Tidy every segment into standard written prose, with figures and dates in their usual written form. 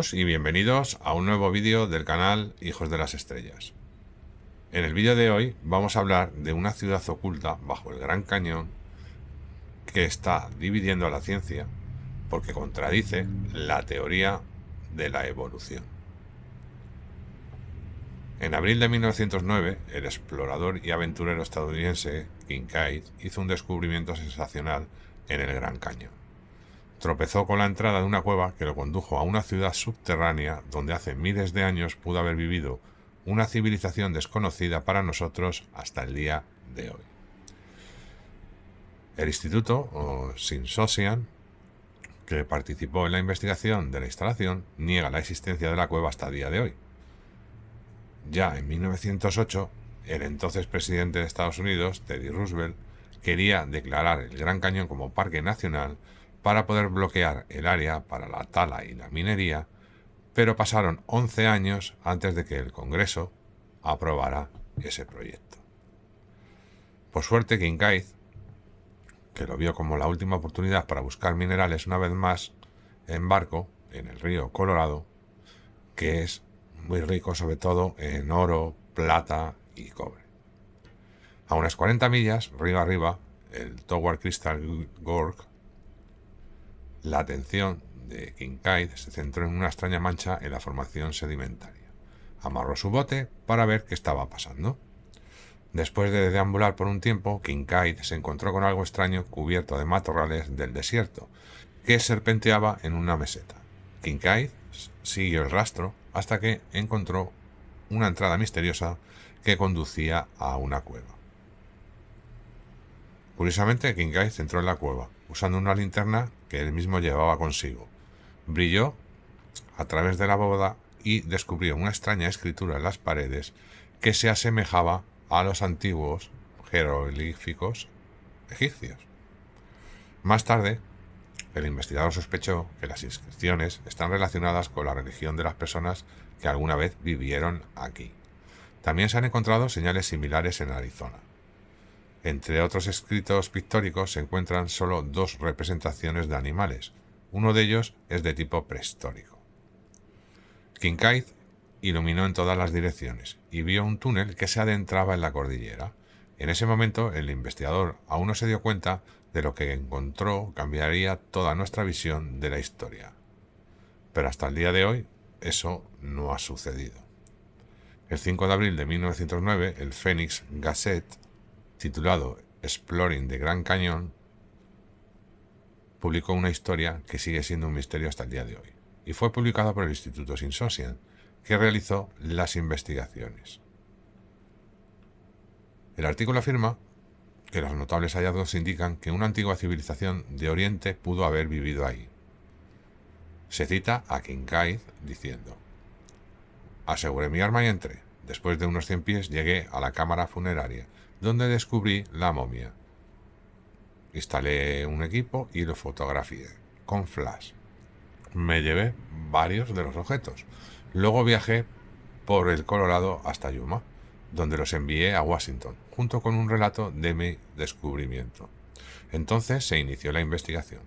todos y bienvenidos a un nuevo vídeo del canal Hijos de las Estrellas. En el vídeo de hoy vamos a hablar de una ciudad oculta bajo el Gran Cañón que está dividiendo a la ciencia porque contradice la teoría de la evolución. En abril de 1909, el explorador y aventurero estadounidense Kincaid hizo un descubrimiento sensacional en el Gran Cañón. Tropezó con la entrada de una cueva que lo condujo a una ciudad subterránea donde hace miles de años pudo haber vivido una civilización desconocida para nosotros hasta el día de hoy. El Instituto Smithsonian, que participó en la investigación de la instalación, niega la existencia de la cueva hasta el día de hoy. Ya en 1908, el entonces presidente de Estados Unidos, Teddy Roosevelt, quería declarar el Gran Cañón como parque nacional para poder bloquear el área para la tala y la minería, pero pasaron 11 años antes de que el Congreso aprobara ese proyecto. Por suerte, Kincaid, que lo vio como la última oportunidad para buscar minerales una vez más, embarcó en el río Colorado, que es muy rico sobre todo en oro, plata y cobre. A unas 40 millas, río arriba, el Tower Crystal Gorge, la atención de Kincaid se centró en una extraña mancha en la formación sedimentaria. Amarró su bote para ver qué estaba pasando. Después de deambular por un tiempo, Kincaid se encontró con algo extraño cubierto de matorrales del desierto, que serpenteaba en una meseta. Kincaid siguió el rastro hasta que encontró una entrada misteriosa que conducía a una cueva. Curiosamente, Kincaid entró en la cueva usando una linterna que él mismo llevaba consigo. Brilló a través de la bóveda y descubrió una extraña escritura en las paredes que se asemejaba a los antiguos jeroglíficos egipcios. Más tarde, el investigador sospechó que las inscripciones están relacionadas con la religión de las personas que alguna vez vivieron aquí. También se han encontrado señales similares en Arizona. Entre otros escritos pictóricos se encuentran solo dos representaciones de animales. Uno de ellos es de tipo prehistórico. Kincaid iluminó en todas las direcciones y vio un túnel que se adentraba en la cordillera. En ese momento, el investigador aún no se dio cuenta de lo que encontró cambiaría toda nuestra visión de la historia. Pero hasta el día de hoy, eso no ha sucedido. El 5 de abril de 1909, el Phoenix Gazette, titulado Exploring the Grand Canyon, publicó una historia que sigue siendo un misterio hasta el día de hoy, y fue publicada por el Instituto Smithsonian, que realizó las investigaciones. El artículo afirma que los notables hallazgos indican que una antigua civilización de Oriente pudo haber vivido ahí. Se cita a Kincaid diciendo: aseguré mi arma y entré. Después de unos 100 pies llegué a la cámara funeraria, donde descubrí la momia. Instalé un equipo y lo fotografié con flash. Me llevé varios de los objetos. Luego viajé por el Colorado hasta Yuma, donde los envié a Washington, junto con un relato de mi descubrimiento. Entonces se inició la investigación.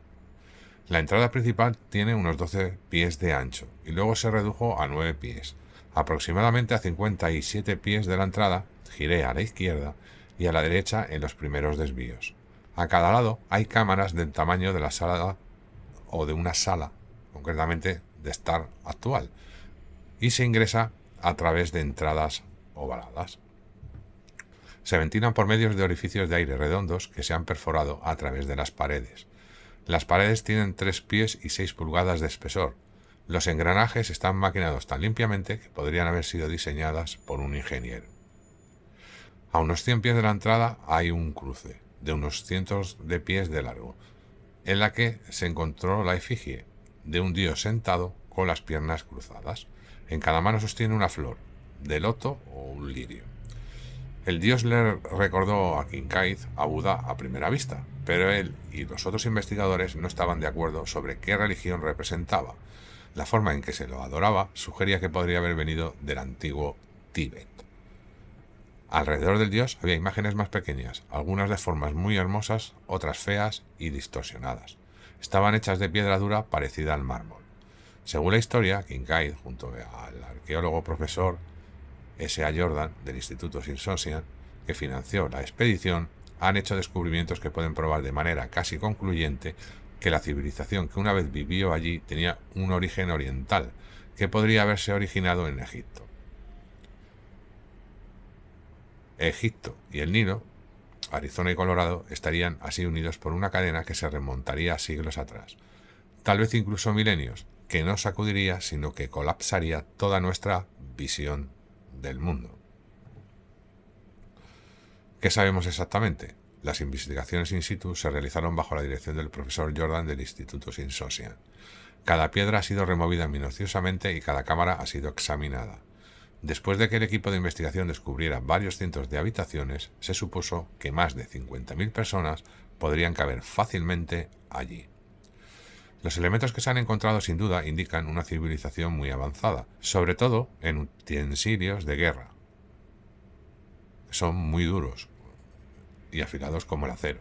La entrada principal tiene unos 12 pies de ancho y luego se redujo a 9 pies. Aproximadamente a 57 pies de la entrada, giré a la izquierda y a la derecha en los primeros desvíos. A cada lado hay cámaras del tamaño de la sala o de una sala, concretamente de Star actual, y se ingresa a través de entradas ovaladas. Se ventilan por medios de orificios de aire redondos que se han perforado a través de las paredes. Las paredes tienen 3 pies y 6 pulgadas de espesor. Los engranajes están maquinados tan limpiamente que podrían haber sido diseñadas por un ingeniero. A unos 100 pies de la entrada hay un cruce de unos cientos de pies de largo, en la que se encontró la efigie de un dios sentado con las piernas cruzadas. En cada mano sostiene una flor, de loto o un lirio. El dios le recordó a Kincaid a Buda a primera vista, pero él y los otros investigadores no estaban de acuerdo sobre qué religión representaba. La forma en que se lo adoraba sugería que podría haber venido del antiguo Tíbet. Alrededor del dios había imágenes más pequeñas, algunas de formas muy hermosas, otras feas y distorsionadas. Estaban hechas de piedra dura parecida al mármol. Según la historia, Kincaid, junto al arqueólogo profesor S. A. Jordan del Instituto Smithsonian, que financió la expedición, han hecho descubrimientos que pueden probar de manera casi concluyente que la civilización que una vez vivió allí tenía un origen oriental, que podría haberse originado en Egipto. Egipto y el Nilo, Arizona y Colorado, estarían así unidos por una cadena que se remontaría siglos atrás, tal vez incluso milenios, que no sacudiría, sino que colapsaría toda nuestra visión del mundo. ¿Qué sabemos exactamente? Las investigaciones in situ se realizaron bajo la dirección del profesor Jordan del Instituto Smithsonian. Cada piedra ha sido removida minuciosamente y cada cámara ha sido examinada. Después de que el equipo de investigación descubriera varios cientos de habitaciones, se supuso que más de 50.000 personas podrían caber fácilmente allí. Los elementos que se han encontrado sin duda indican una civilización muy avanzada, sobre todo en utensilios de guerra. Son muy duros y afilados como el acero.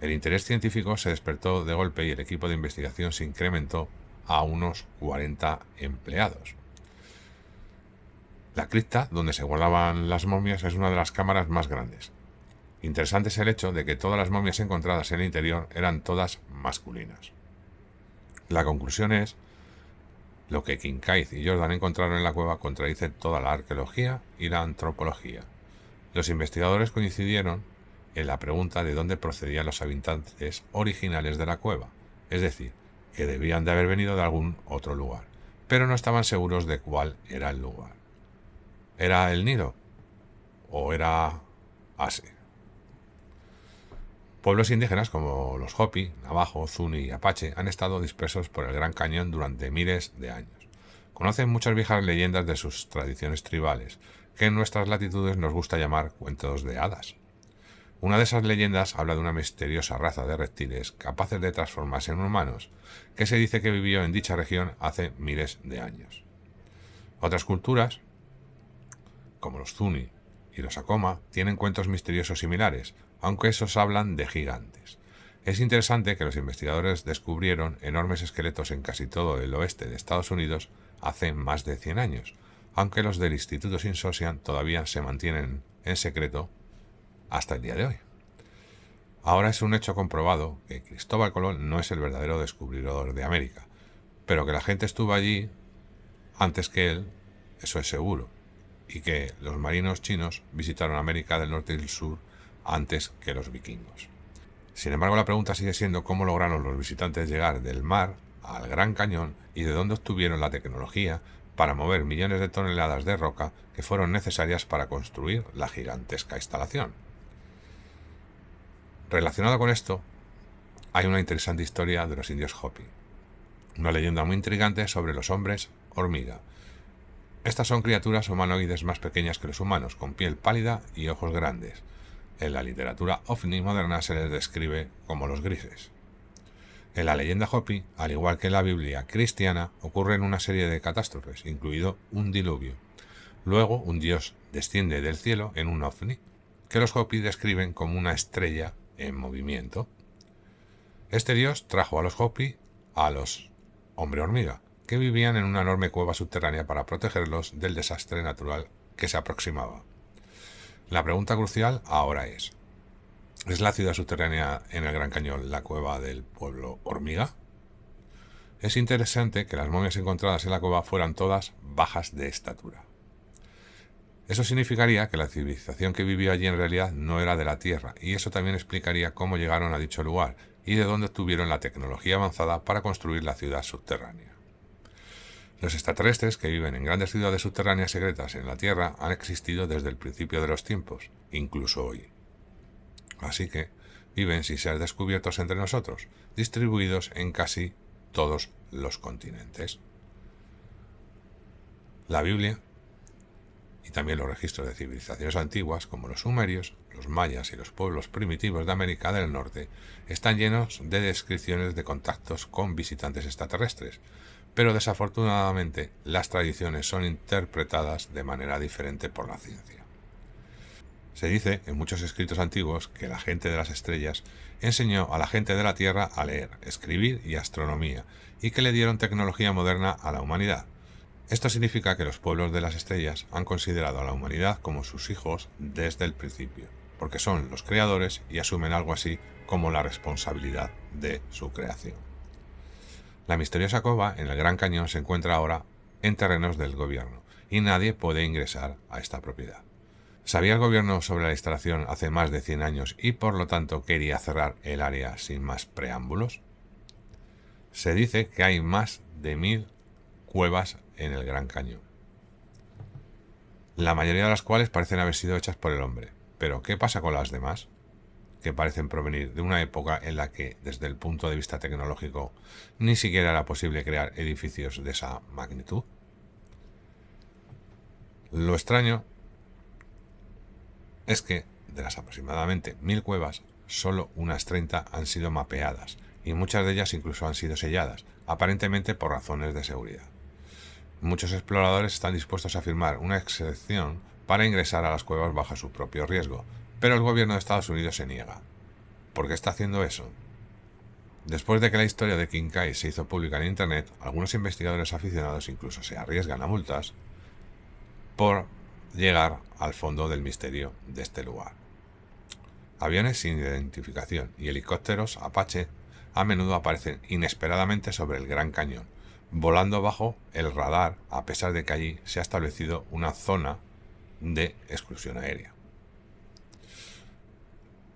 El interés científico se despertó de golpe y el equipo de investigación se incrementó a unos 40 empleados. La cripta, donde se guardaban las momias, es una de las cámaras más grandes. Interesante es el hecho de que todas las momias encontradas en el interior eran todas masculinas. La conclusión es: lo que Kincaid y Jordan encontraron en la cueva contradice toda la arqueología y la antropología. Los investigadores coincidieron en la pregunta de dónde procedían los habitantes originales de la cueva, es decir, que debían de haber venido de algún otro lugar, pero no estaban seguros de cuál era el lugar. ¿Era el Nilo o era Asia? Pueblos indígenas como los Hopi, Navajo, Zuni y Apache han estado dispersos por el Gran Cañón durante miles de años. Conocen muchas viejas leyendas de sus tradiciones tribales, que en nuestras latitudes nos gusta llamar cuentos de hadas. Una de esas leyendas habla de una misteriosa raza de reptiles capaces de transformarse en humanos, que se dice que vivió en dicha región hace miles de años. Otras culturas, como los Zuni y los Acoma, tienen cuentos misteriosos similares, aunque esos hablan de gigantes. Es interesante que los investigadores descubrieron enormes esqueletos en casi todo el oeste de Estados Unidos hace más de 100 años, aunque los del Instituto Smithsonian todavía se mantienen en secreto hasta el día de hoy. Ahora es un hecho comprobado que Cristóbal Colón no es el verdadero descubridor de América, pero que la gente estuvo allí antes que él, eso es seguro, y que los marinos chinos visitaron América del Norte y del Sur antes que los vikingos. Sin embargo, la pregunta sigue siendo cómo lograron los visitantes llegar del mar al Gran Cañón y de dónde obtuvieron la tecnología para mover millones de toneladas de roca que fueron necesarias para construir la gigantesca instalación. Relacionado con esto, hay una interesante historia de los indios Hopi, una leyenda muy intrigante sobre los hombres hormiga. Estas son criaturas humanoides más pequeñas que los humanos, con piel pálida y ojos grandes. En la literatura ovni moderna se les describe como los grises. En la leyenda Hopi, al igual que en la Biblia cristiana, ocurren una serie de catástrofes, incluido un diluvio. Luego, un dios desciende del cielo en un ovni, que los Hopi describen como una estrella en movimiento. Este dios trajo a los Hopi a los hombre hormiga, que vivían en una enorme cueva subterránea para protegerlos del desastre natural que se aproximaba. La pregunta crucial ahora ¿es la ciudad subterránea en el Gran Cañón la cueva del pueblo hormiga? Es interesante que las momias encontradas en la cueva fueran todas bajas de estatura. Eso significaría que la civilización que vivió allí en realidad no era de la Tierra, y eso también explicaría cómo llegaron a dicho lugar y de dónde obtuvieron la tecnología avanzada para construir la ciudad subterránea. Los extraterrestres que viven en grandes ciudades subterráneas secretas en la Tierra han existido desde el principio de los tiempos, incluso hoy. Así que viven sin ser descubiertos entre nosotros, distribuidos en casi todos los continentes. La Biblia y también los registros de civilizaciones antiguas como los sumerios, los mayas y los pueblos primitivos de América del Norte están llenos de descripciones de contactos con visitantes extraterrestres, pero desafortunadamente las tradiciones son interpretadas de manera diferente por la ciencia. Se dice en muchos escritos antiguos que la gente de las estrellas enseñó a la gente de la Tierra a leer, escribir y astronomía, y que le dieron tecnología moderna a la humanidad. Esto significa que los pueblos de las estrellas han considerado a la humanidad como sus hijos desde el principio, porque son los creadores y asumen algo así como la responsabilidad de su creación. La misteriosa cova en el Gran Cañón se encuentra ahora en terrenos del gobierno y nadie puede ingresar a esta propiedad. ¿Sabía el gobierno sobre la instalación hace más de 100 años y por lo tanto quería cerrar el área sin más preámbulos? Se dice que hay más de 1000 cuevas en el Gran Cañón, la mayoría de las cuales parecen haber sido hechas por el hombre. Pero ¿qué pasa con las demás? Que parecen provenir de una época en la que, desde el punto de vista tecnológico, ni siquiera era posible crear edificios de esa magnitud. Lo extraño es que, de las aproximadamente 1000 cuevas, solo unas 30 han sido mapeadas, y muchas de ellas incluso han sido selladas, aparentemente por razones de seguridad. Muchos exploradores están dispuestos a firmar una excepción para ingresar a las cuevas bajo su propio riesgo, pero el gobierno de Estados Unidos se niega. ¿Por qué está haciendo eso? Después de que la historia de Kincaid se hizo pública en Internet, algunos investigadores aficionados incluso se arriesgan a multas por llegar al fondo del misterio de este lugar. Aviones sin identificación y helicópteros Apache a menudo aparecen inesperadamente sobre el Gran Cañón, volando bajo el radar a pesar de que allí se ha establecido una zona de exclusión aérea.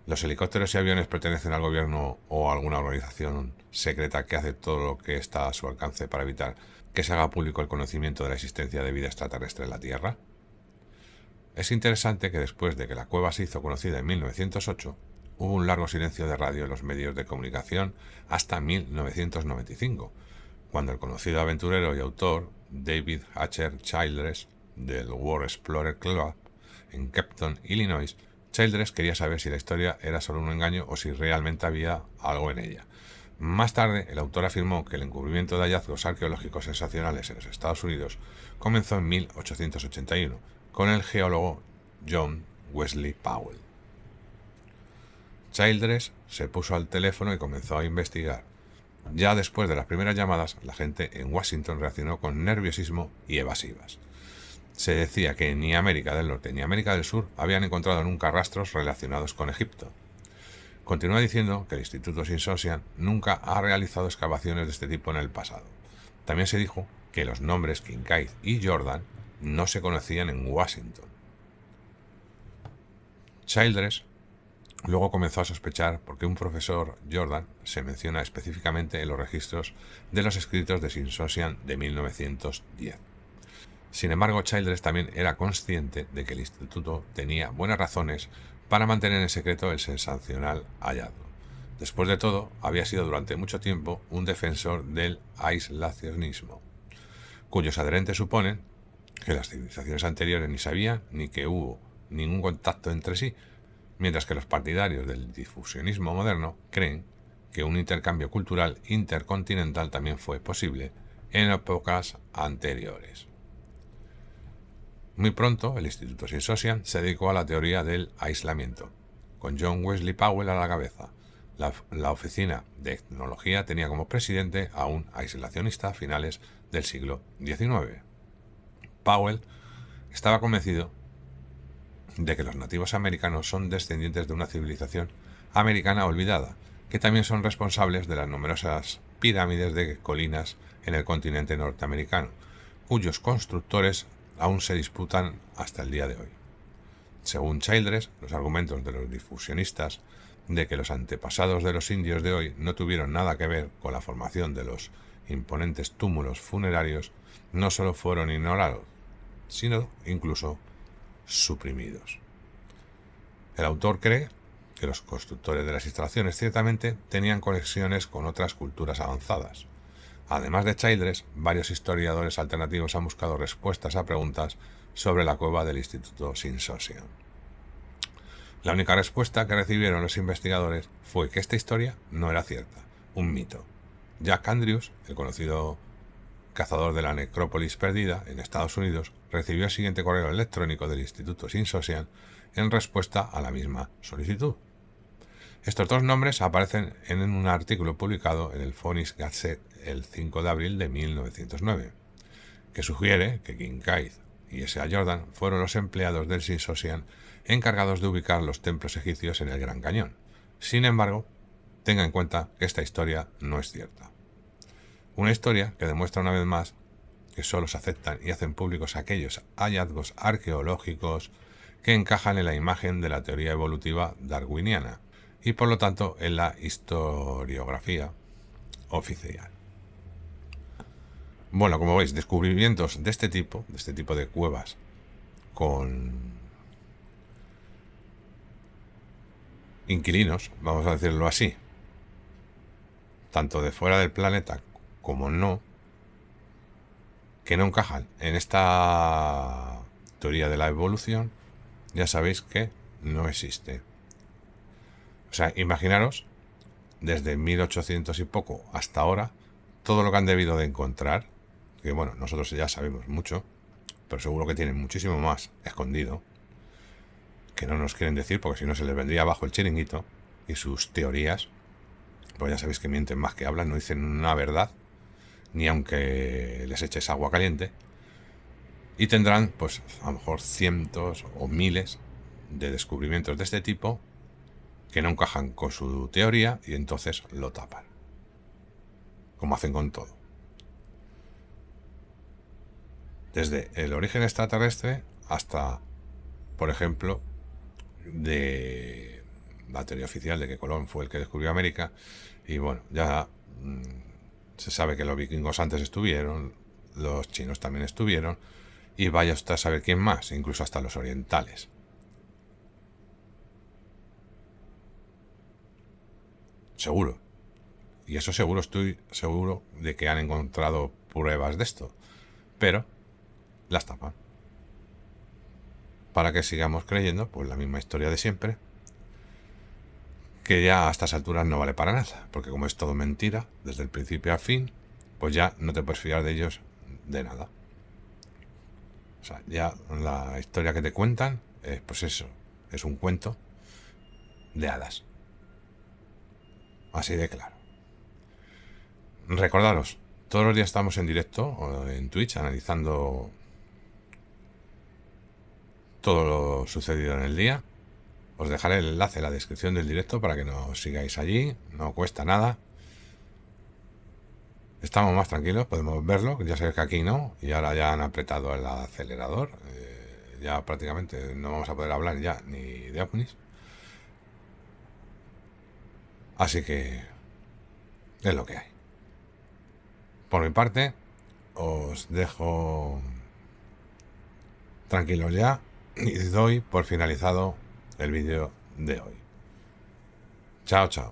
¿Los helicópteros y aviones pertenecen al gobierno o a alguna organización secreta que hace todo lo que está a su alcance para evitar que se haga público el conocimiento de la existencia de vida extraterrestre en la Tierra? Es interesante que después de que la cueva se hizo conocida en 1908, hubo un largo silencio de radio en los medios de comunicación hasta 1995, cuando el conocido aventurero y autor David H. Childress del World Explorer Club en Capton, Illinois, Childress quería saber si la historia era solo un engaño o si realmente había algo en ella. Más tarde, el autor afirmó que el encubrimiento de hallazgos arqueológicos sensacionales en los Estados Unidos comenzó en 1881 con el geólogo John Wesley Powell. Childress se puso al teléfono y comenzó a investigar. Ya después de las primeras llamadas, la gente en Washington reaccionó con nerviosismo y evasivas. Se decía que ni América del Norte ni América del Sur habían encontrado nunca rastros relacionados con Egipto. Continúa diciendo que el Instituto Smithsonian nunca ha realizado excavaciones de este tipo en el pasado. También se dijo que los nombres Kincaid y Jordan no se conocían en Washington. Childress luego comenzó a sospechar porque un profesor Jordan se menciona específicamente en los registros de los escritos de Smithsonian de 1910. Sin embargo, Childress también era consciente de que el instituto tenía buenas razones para mantener en secreto el sensacional hallazgo. Después de todo, había sido durante mucho tiempo un defensor del aislacionismo, cuyos adherentes suponen que las civilizaciones anteriores ni sabían ni que hubo ningún contacto entre sí, mientras que los partidarios del difusionismo moderno creen que un intercambio cultural intercontinental también fue posible en épocas anteriores. Muy pronto, el Instituto Smithsonian se dedicó a la teoría del aislamiento, con John Wesley Powell a la cabeza. La oficina de etnología tenía como presidente a un aislacionista a finales del siglo XIX. Powell estaba convencido de que los nativos americanos son descendientes de una civilización americana olvidada, que también son responsables de las numerosas pirámides de colinas en el continente norteamericano, cuyos constructores aún se disputan hasta el día de hoy. Según Childress, los argumentos de los difusionistas de que los antepasados de los indios de hoy no tuvieron nada que ver con la formación de los imponentes túmulos funerarios no solo fueron ignorados, sino incluso suprimidos. El autor cree que los constructores de las instalaciones ciertamente tenían conexiones con otras culturas avanzadas. Además de Childress, varios historiadores alternativos han buscado respuestas a preguntas sobre la cueva del Instituto Smithsonian. La única respuesta que recibieron los investigadores fue que esta historia no era cierta, un mito. Jack Andrews, el conocido cazador de la necrópolis perdida en Estados Unidos, recibió el siguiente correo electrónico del Instituto Smithsonian en respuesta a la misma solicitud. Estos dos nombres aparecen en un artículo publicado en el Phoenix Gazette el 5 de abril de 1909, que sugiere que Kincaid y S.A. Jordan fueron los empleados del Smithsonian encargados de ubicar los templos egipcios en el Gran Cañón. Sin embargo, tenga en cuenta que esta historia no es cierta. Una historia que demuestra una vez más que solo se aceptan y hacen públicos aquellos hallazgos arqueológicos que encajan en la imagen de la teoría evolutiva darwiniana y por lo tanto en la historiografía oficial. Bueno, como veis, descubrimientos de este tipo de cuevas con inquilinos, vamos a decirlo así, tanto de fuera del planeta como no, que no encajan en esta teoría de la evolución, ya sabéis que no existe. O sea, imaginaros, desde 1800 y poco hasta ahora, todo lo que han debido de encontrar, que bueno, nosotros ya sabemos mucho, pero seguro que tienen muchísimo más escondido, que no nos quieren decir, porque si no se les vendría abajo el chiringuito, y sus teorías, pues ya sabéis que mienten más que hablan, no dicen una verdad, ni aunque les eches agua caliente, y tendrán, pues a lo mejor cientos o miles de descubrimientos de este tipo que no encajan con su teoría y entonces lo tapan, como hacen con todo. Desde el origen extraterrestre hasta, por ejemplo, de la teoría oficial de que Colón fue el que descubrió América. Y bueno, ya se sabe que los vikingos antes estuvieron, los chinos también estuvieron, y vaya usted a saber quién más, incluso hasta los orientales. Seguro. Y eso seguro, estoy seguro de que han encontrado pruebas de esto. Pero las tapan. Para que sigamos creyendo, pues la misma historia de siempre, que ya a estas alturas no vale para nada, porque como es todo mentira, desde el principio al fin, pues ya no te puedes fiar de ellos de nada. O sea, ya la historia que te cuentan, pues eso, es un cuento de hadas. Así de claro. Recordaros, todos los días estamos en directo en Twitch analizando todo lo sucedido en el día. Os dejaré el enlace en la descripción del directo para que nos sigáis allí, no cuesta nada. Estamos más tranquilos, podemos verlo, ya sabéis que aquí no, y ahora ya han apretado el acelerador, ya prácticamente no vamos a poder hablar ya ni de ovnis. Así que es lo que hay. Por mi parte, os dejo tranquilos ya y doy por finalizado el vídeo de hoy. Chao, chao.